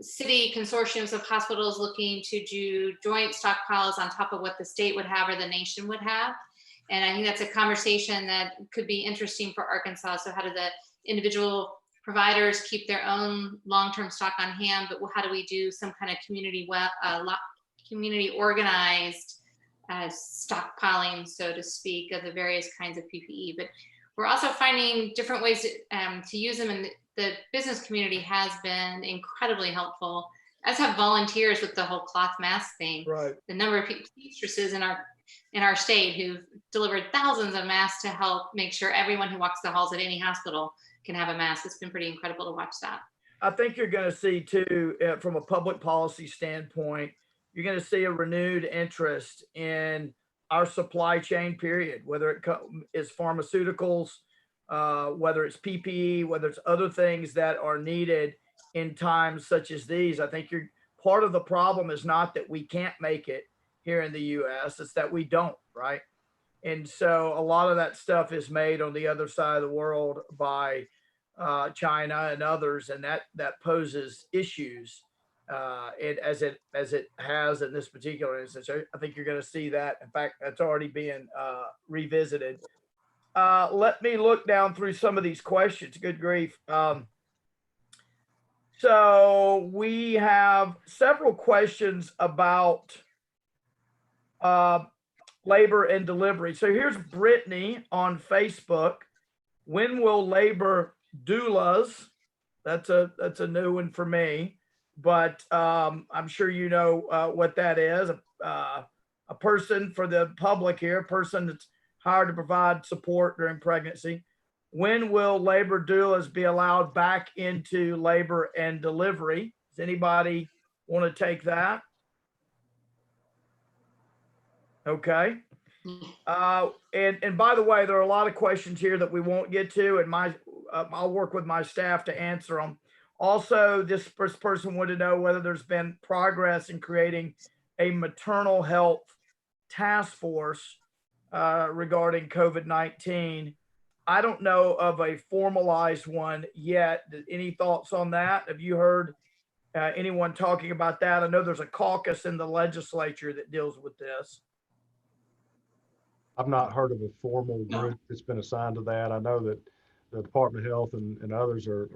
city consortiums of hospitals looking to do joint stockpiles on top of what the state would have or the nation would have. And I think that's a conversation that could be interesting for Arkansas. So how do the individual providers keep their own long-term stock on hand, but how do we do some kind of community organized stockpiling, so to speak, of the various kinds of PPE. But we're also finding different ways to use them, and the business community has been incredibly helpful, as have volunteers with the whole cloth mask thing. Right. The number of seamstresses in our state who've delivered thousands of masks to help make sure everyone who walks the halls at any hospital can have a mask. It's been pretty incredible to watch that. I think you're going to see too, from a public policy standpoint, you're going to see a renewed interest in our supply chain, period, whether it is pharmaceuticals, whether it's PPE, whether it's other things that are needed in times such as these. I think part of the problem is not that we can't make it here in the US, it's that we don't, right? And so a lot of that stuff is made on the other side of the world by China and others, and that poses issues. As it has in this particular instance. I think you're going to see that. In fact, that's already being revisited. Let me look down through some of these questions. Good grief. So we have several questions about labor and delivery. So here's Brittany on Facebook. When will labor doulas? That's a new one for me. But I'm sure you know what that is. A person, for the public here, a person that's hired to provide support during pregnancy. When will labor doulas be allowed back into labor and delivery? Does anybody want to take that? Okay. And by the way, there are a lot of questions here that we won't get to, and I'll work with my staff to answer them. Also, this first person wanted to know whether there's been progress in creating a maternal health task force regarding COVID-19. I don't know of a formalized one yet. Any thoughts on that? Have you heard anyone talking about that? I know there's a caucus in the legislature that deals with this. I've not heard of a formal No. group that's been assigned to that. I know that the Department of Health and others are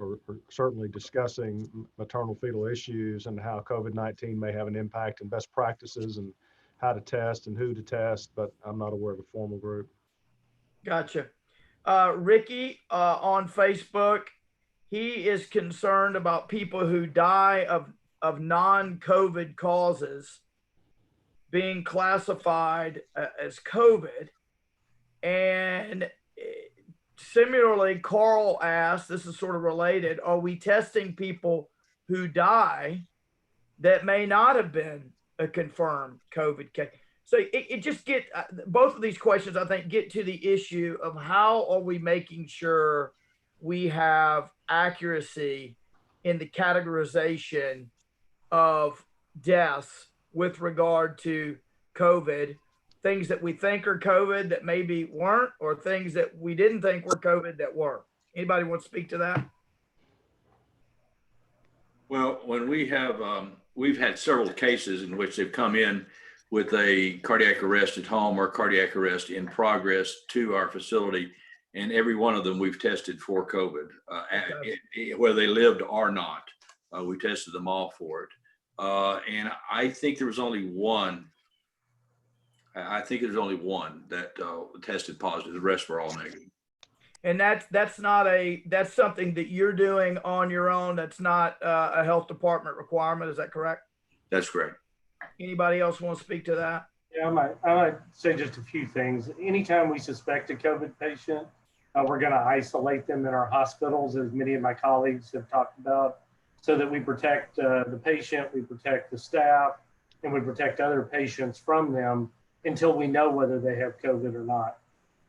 certainly discussing maternal fetal issues and how COVID-19 may have an impact and best practices and how to test and who to test, but I'm not aware of a formal group. Gotcha. Ricky on Facebook, he is concerned about people who die of non-COVID causes being classified as COVID. And similarly, Carl asked, this is sort of related, are we testing people who die that may not have been a confirmed COVID case? So it just both of these questions, I think, get to the issue of how are we making sure we have accuracy in the categorization of deaths with regard to COVID, things that we think are COVID that maybe weren't, or things that we didn't think were COVID that were. Anybody want to speak to that? Well, when we have, we've had several cases in which they've come in with a cardiac arrest at home or cardiac arrest in progress to our facility. And every one of them we've tested for COVID, whether they lived or not. We tested them all for it. And I think there was only one. I think there's only one that tested positive. The rest were all negative. And that's something that you're doing on your own. That's not a health department requirement. Is that correct? That's correct. Anybody else want to speak to that? Yeah, I might say just a few things. Anytime we suspect a COVID patient, we're going to isolate them in our hospitals, as many of my colleagues have talked about, so that we protect the patient, we protect the staff, and we protect other patients from them until we know whether they have COVID or not.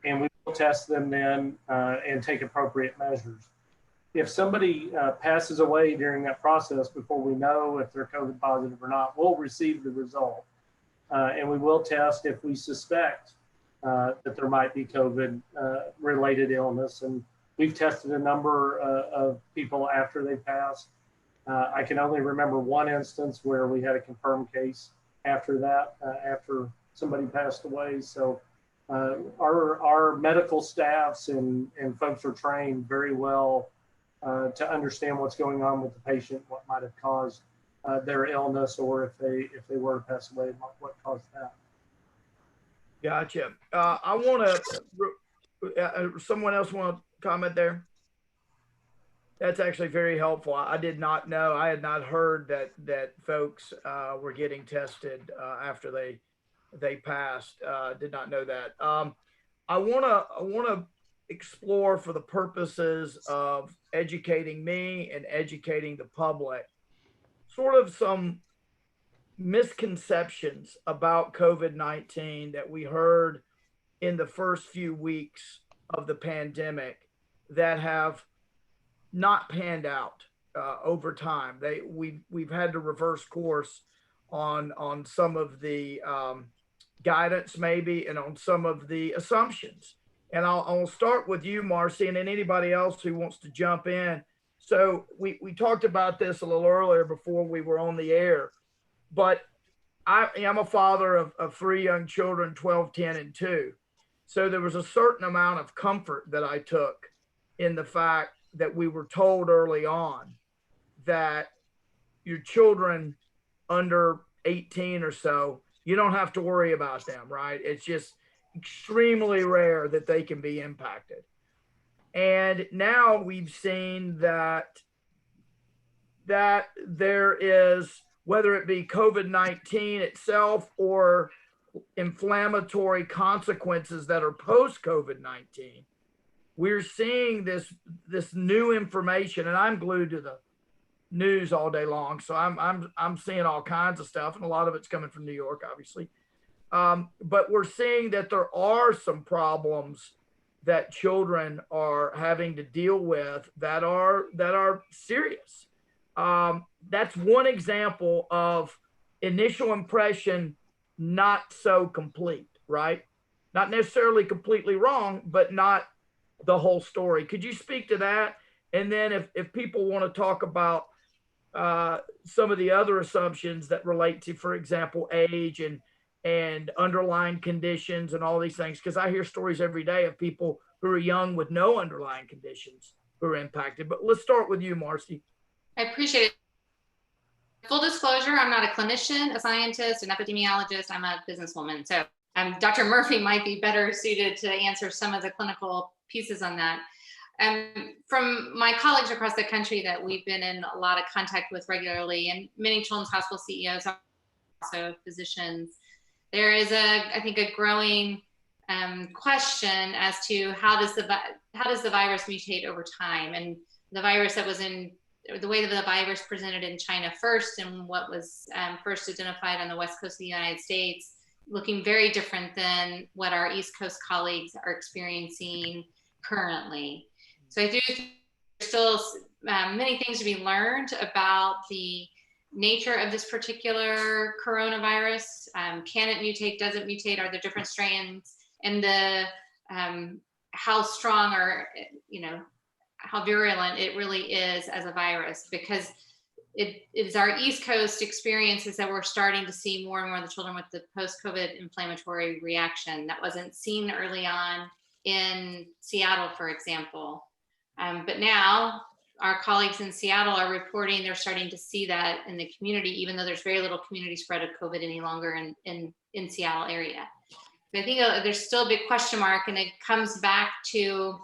And we will test them then and take appropriate measures. If somebody passes away during that process before we know if they're COVID positive or not, we'll receive the result. And we will test if we suspect that there might be COVID related illness. And we've tested a number of people after they passed. I can only remember one instance where we had a confirmed case after that, after somebody passed away. So our medical staffs and folks are trained very well to understand what's going on with the patient, what might have caused their illness, or if they were to pass away, what caused that. Gotcha. I want to, someone else want to comment there? That's actually very helpful. I did not know, I had not heard that folks were getting tested after they passed. Did not know that. I want to explore, for the purposes of educating me and educating the public, sort of some misconceptions about COVID-19 that we heard in the first few weeks of the pandemic that have not panned out over time. We've had to reverse course on some of the guidance maybe, and on some of the assumptions. And I'll start with you, Marcy, and then anybody else who wants to jump in. So we talked about this a little earlier before we were on the air, but I am a father of 3 young children, 12, 10, and 2. So there was a certain amount of comfort that I took in the fact that we were told early on that your children under 18 or so, you don't have to worry about them, right? It's just extremely rare that they can be impacted. And now we've seen that there is, whether it be COVID-19 itself or inflammatory consequences that are post COVID-19, we're seeing this new information, and I'm glued to the news all day long, so I'm seeing all kinds of stuff, and a lot of it's coming from New York, obviously. But we're seeing that there are some problems that children are having to deal with that are serious. That's one example of initial impression not so complete, right? Not necessarily completely wrong, but not the whole story. Could you speak to that? And then if people want to talk about some of the other assumptions that relate to, for example, age and underlying conditions and all these things, because I hear stories every day of people who are young with no underlying conditions who are impacted. But let's start with you, Marcy. I appreciate it. Full disclosure, I'm not a clinician, a scientist, an epidemiologist. I'm a businesswoman. So Dr. Murphy might be better suited to answer some of the clinical pieces on that. From my colleagues across the country that we've been in a lot of contact with regularly, and many children's hospital CEOs, also physicians, there is I think a growing question as to how does the virus mutate over time, and the virus that was in the way that the virus presented in China first, and what was first identified on the West Coast of the United States, looking very different than what our East Coast colleagues are experiencing currently. So I do think there's still many things to be learned about the nature of this particular coronavirus. Can it mutate? Does it mutate? Are there different strains? And the how strong or how virulent it really is as a virus, because it is our East Coast experiences that we're starting to see more and more of the children with the post-COVID inflammatory reaction that wasn't seen early on in Seattle, for example. But now our colleagues in Seattle are reporting they're starting to see that in the community, even though there's very little community spread of COVID any longer in Seattle area. So I think there's still a big question mark, and it comes back to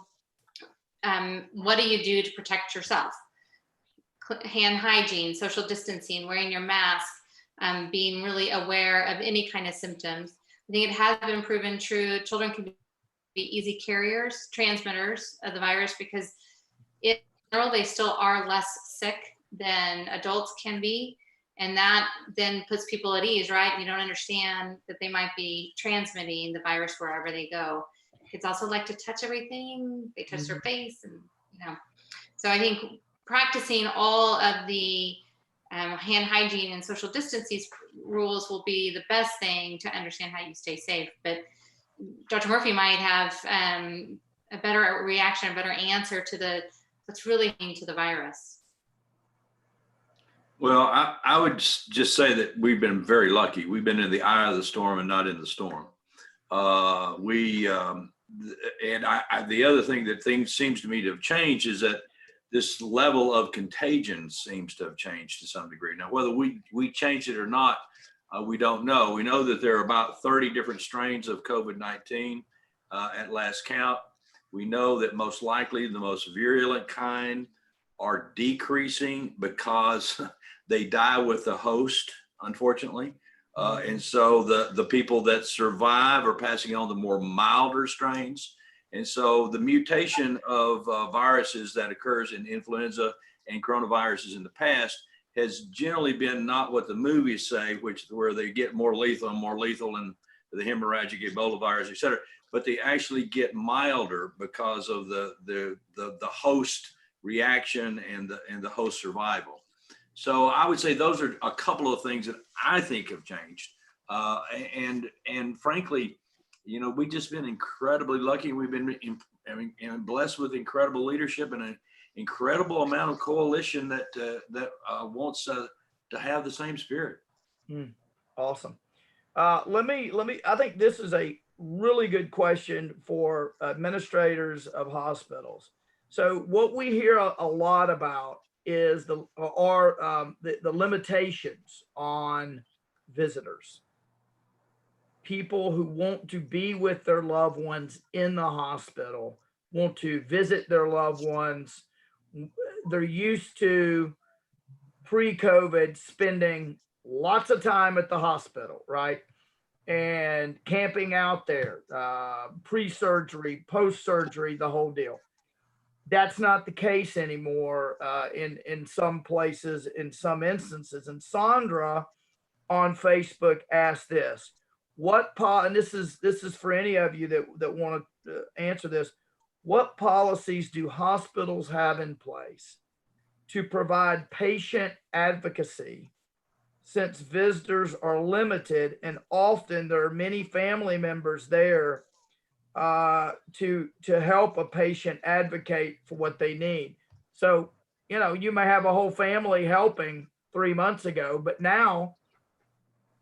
what do you do to protect yourself? Hand hygiene, social distancing, wearing your mask, being really aware of any kind of symptoms. I think it has been proven true. Children can be easy carriers, transmitters of the virus, because in general, they still are less sick than adults can be. And that then puts people at ease, right? You don't understand that they might be transmitting the virus wherever they go. Kids also like to touch everything. They touch their face, and so I think practicing all of the hand hygiene and social distancing rules will be the best thing to understand how you stay safe. But Dr. Murphy might have a better reaction, a better answer to what's really happening to the virus. Well, I would just say that we've been very lucky. We've been in the eye of the storm and not in the storm. The other thing that seems to me to have changed is that this level of contagion seems to have changed to some degree. Now, whether we changed it or not, we don't know. We know that there are about 30 different strains of COVID-19 at last count. We know that most likely the most virulent kind are decreasing because they die with the host, unfortunately. And so the people that survive are passing on the more milder strains. And so the mutation of viruses that occurs in influenza and coronaviruses in the past has generally been not what the movies say, where they get more lethal in the hemorrhagic Ebola virus, et cetera, but they actually get milder because of the host reaction and the host survival. So I would say those are a couple of things that I think have changed. And frankly, we've just been incredibly lucky. We've been blessed with incredible leadership and an incredible amount of coalition that wants to have the same spirit. Awesome. Let me, I think this is a really good question for administrators of hospitals. So what we hear a lot about is the limitations on visitors. People who want to be with their loved ones in the hospital, want to visit their loved ones. They're used to pre-COVID spending lots of time at the hospital, right? And camping out there, pre-surgery, post-surgery, the whole deal. That's not the case anymore in some places, in some instances. And Sandra on Facebook asked this: and this is for any of you that want to answer this. What policies do hospitals have in place to provide patient advocacy, since visitors are limited and often there are many family members there to help a patient advocate for what they need? So, you may have a whole family helping 3 months ago, but now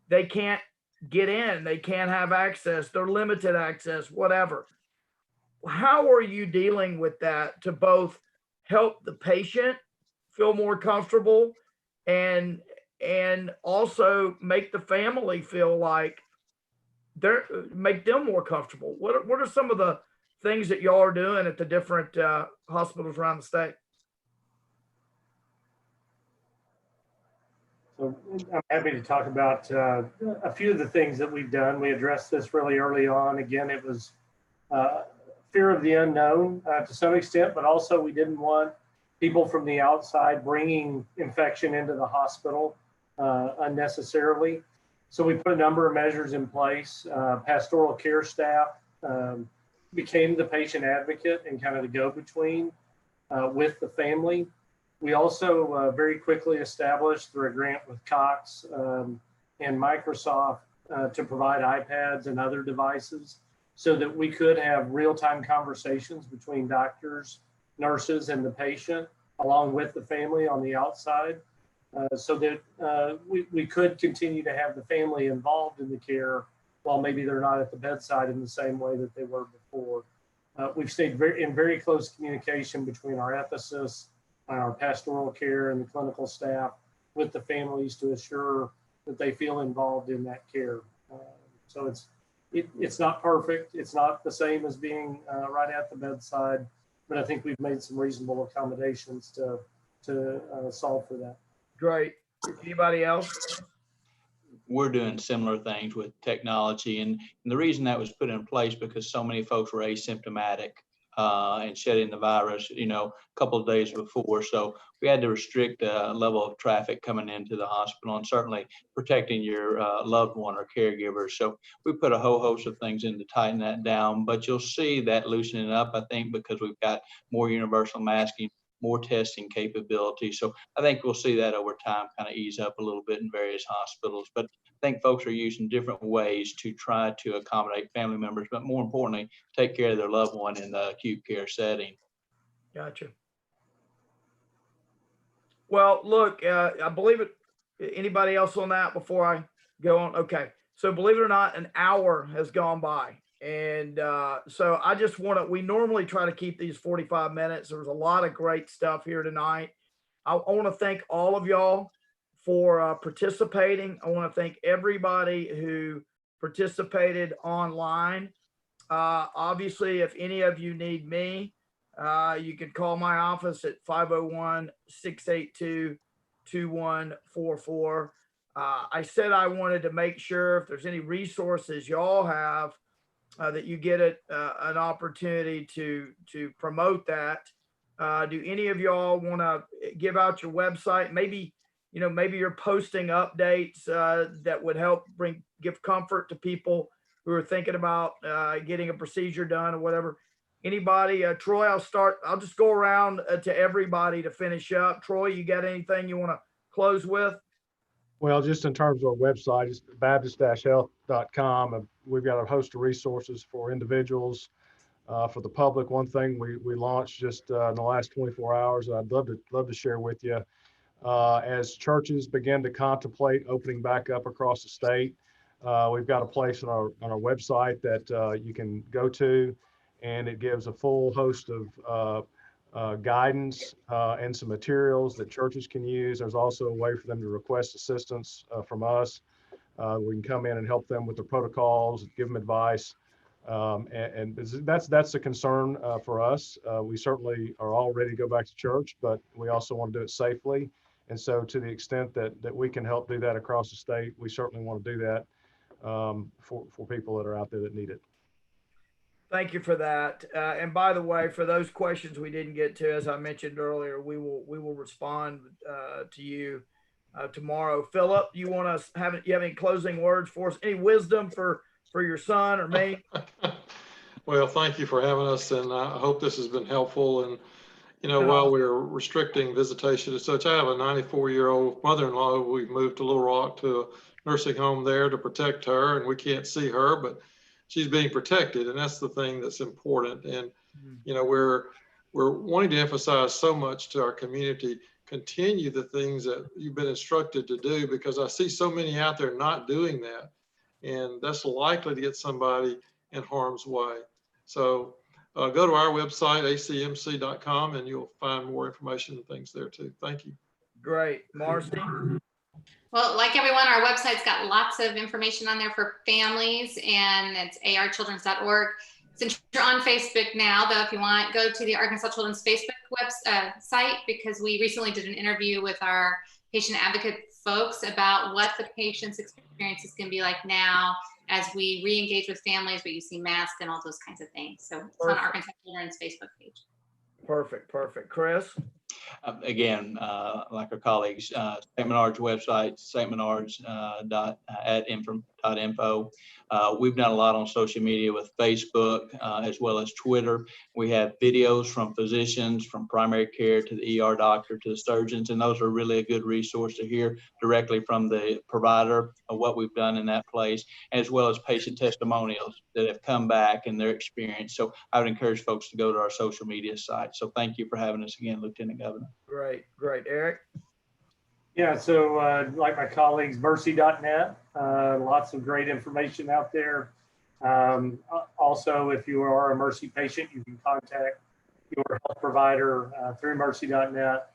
they can't get in, they can't have access, they're limited access, whatever. How are you dealing with that to both help the patient feel more comfortable and also make the family feel like make them more comfortable? What are some of the things that y'all are doing at the different hospitals around the state? So I'm happy to talk about a few of the things that we've done. We addressed this really early on. Again, it was fear of the unknown to some extent, but also we didn't want people from the outside bringing infection into the hospital unnecessarily. So we put a number of measures in place. Pastoral care staff became the patient advocate and kind of the go-between with the family. We also very quickly established through a grant with Cox and Microsoft to provide iPads and other devices so that we could have real-time conversations between doctors, nurses, and the patient, along with the family on the outside, so that we could continue to have the family involved in the care while maybe they're not at the bedside in the same way that they were before. We've stayed in very close communication between our ethicists, our pastoral care, and the clinical staff with the families to assure that they feel involved in that care. So it's not perfect. It's not the same as being right at the bedside, but I think we've made some reasonable accommodations to solve for that. Great. Anybody else? We're doing similar things with technology, and the reason that was put in place because so many folks were asymptomatic and shedding the virus, a couple of days before. So we had to restrict the level of traffic coming into the hospital and certainly protecting your loved one or caregivers. So we put a whole host of things in to tighten that down, but you'll see that loosening up, I think, because we've got more universal masking, more testing capability. So I think we'll see that over time kind of ease up a little bit in various hospitals. But I think folks are using different ways to try to accommodate family members, but more importantly, take care of their loved one in the acute care setting. Gotcha. Well, look, I believe it. Anybody else on that before I go on? Okay. So believe it or not, an hour has gone by. And so I just we normally try to keep these 45 minutes. There was a lot of great stuff here tonight. I want to thank all of y'all for participating. I want to thank everybody who participated online. Obviously, if any of you need me, you can call my office at 501-682-2144. I said I wanted to make sure if there's any resources y'all have that you get an opportunity to promote that. Do any of y'all want to give out your website? Maybe you're posting updates that would help give comfort to people who are thinking about getting a procedure done or whatever. Anybody? Troy, I'll just go around to everybody to finish up. Troy, you got anything you want to close with? Well, just in terms of our website, it's baptist-health.com. We've got a host of resources for individuals, for the public. One thing we launched just in the last 24 hours, I'd love to share with you. As churches begin to contemplate opening back up across the state, we've got a place on our website that you can go to, and it gives a full host of guidance and some materials that churches can use. There's also a way for them to request assistance from us. We can come in and help them with the protocols, give them advice. And that's a concern for us. We certainly are all ready to go back to church, but we also want to do it safely. And so to the extent that we can help do that across the state, we certainly want to do that for people that are out there that need it. Thank you for that. And by the way, for those questions we didn't get to, as I mentioned earlier, we will respond to you tomorrow. Philip, you have any closing words for us? Any wisdom for your son or me? Well, thank you for having us, and I hope this has been helpful. And, while we're restricting visitation and such, I have a 94-year-old mother-in-law. We've moved to Little Rock to a nursing home there to protect her, and we can't see her, but she's being protected, and that's the thing that's important. And, we're wanting to emphasize so much to our community, continue the things that you've been instructed to do, because I see so many out there not doing that, and that's likely to get somebody in harm's way. So go to our website, acmc.com, and you'll find more information and things there too. Thank you. Great. Marcy? Well, like everyone, our website's got lots of information on there for families, and it's archildrens.org. Since you're on Facebook now, though, if you want, go to the Arkansas Children's Facebook site, because we recently did an interview with our patient advocate folks about what the patient's experiences can be like now as we re-engage with families, but you see masks and all those kinds of things. So it's on Arkansas Children's Facebook page. Perfect. Chris? Again, like our colleagues, St. Menard's website, stmenards.info. We've done a lot on social media with Facebook as well as Twitter. We have videos from physicians, from primary care to the ER doctor to the surgeons, and those are really a good resource to hear directly from the provider of what we've done in that place, as well as patient testimonials that have come back and their experience. So I would encourage folks to go to our social media site. So thank you for having us again, Lieutenant Governor. Great. Eric? Yeah, so like my colleagues, mercy.net, lots of great information out there. Also, if you are a Mercy patient, you can contact your health provider through mercy.net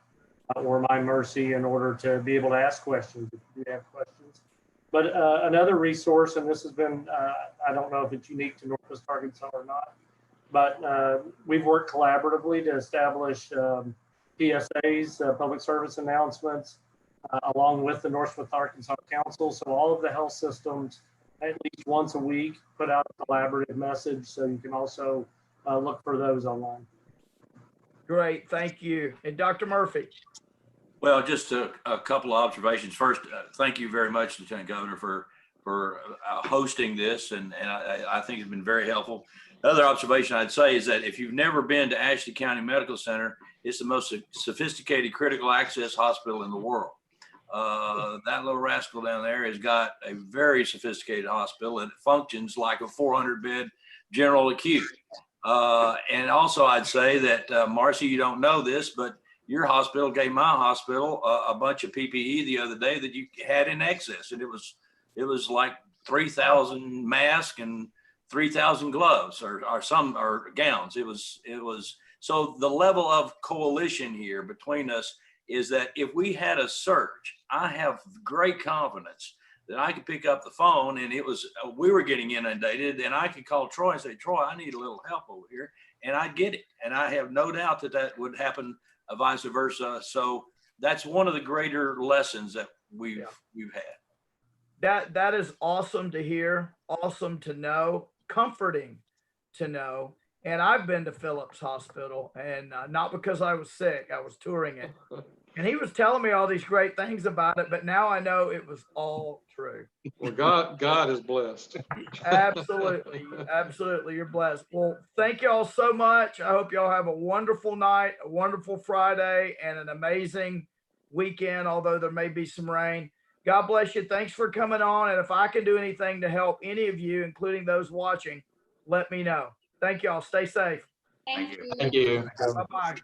or My Mercy in order to be able to ask questions if you do have questions. But another resource, and this has been, I don't know if it's unique to Northwest Arkansas or not, but we've worked collaboratively to establish PSAs, public service announcements, along with the Northwest Arkansas Council. So all of the health systems, at least once a week, put out a collaborative message. So you can also look for those online. Great, thank you. And Dr. Murphy? Well, just a couple of observations. First, thank you very much, Lieutenant Governor, for hosting this, and I think it's been very helpful. Another observation I'd say is that if you've never been to Ashley County Medical Center, it's the most sophisticated critical access hospital in the world. That little rascal down there has got a very sophisticated hospital, and it functions like a 400-bed general acute. And also I'd say that, Marcy, you don't know this, but your hospital gave my hospital a bunch of PPE the other day that you had in excess. And it was like 3,000 masks and 3,000 gloves or gowns. It was, so the level of coalition here between us is that if we had a surge, I have great confidence that I could pick up the phone and we were getting inundated, and I could call Troy and say, Troy, I need a little help over here, and I'd get it. And I have no doubt that would happen vice versa. So that's one of the greater lessons that we've had. That is awesome to hear, awesome to know, comforting to know. And I've been to Phillips Hospital, and not because I was sick, I was touring it. And he was telling me all these great things about it, but now I know it was all true. Well, God is blessed. Absolutely. Absolutely. You're blessed. Well, thank you all so much. I hope y'all have a wonderful night, a wonderful Friday, and an amazing weekend, although there may be some rain. God bless you. Thanks for coming on. And if I can do anything to help any of you, including those watching, let me know. Thank y'all. Stay safe. Thank you. Thank you. Bye-bye.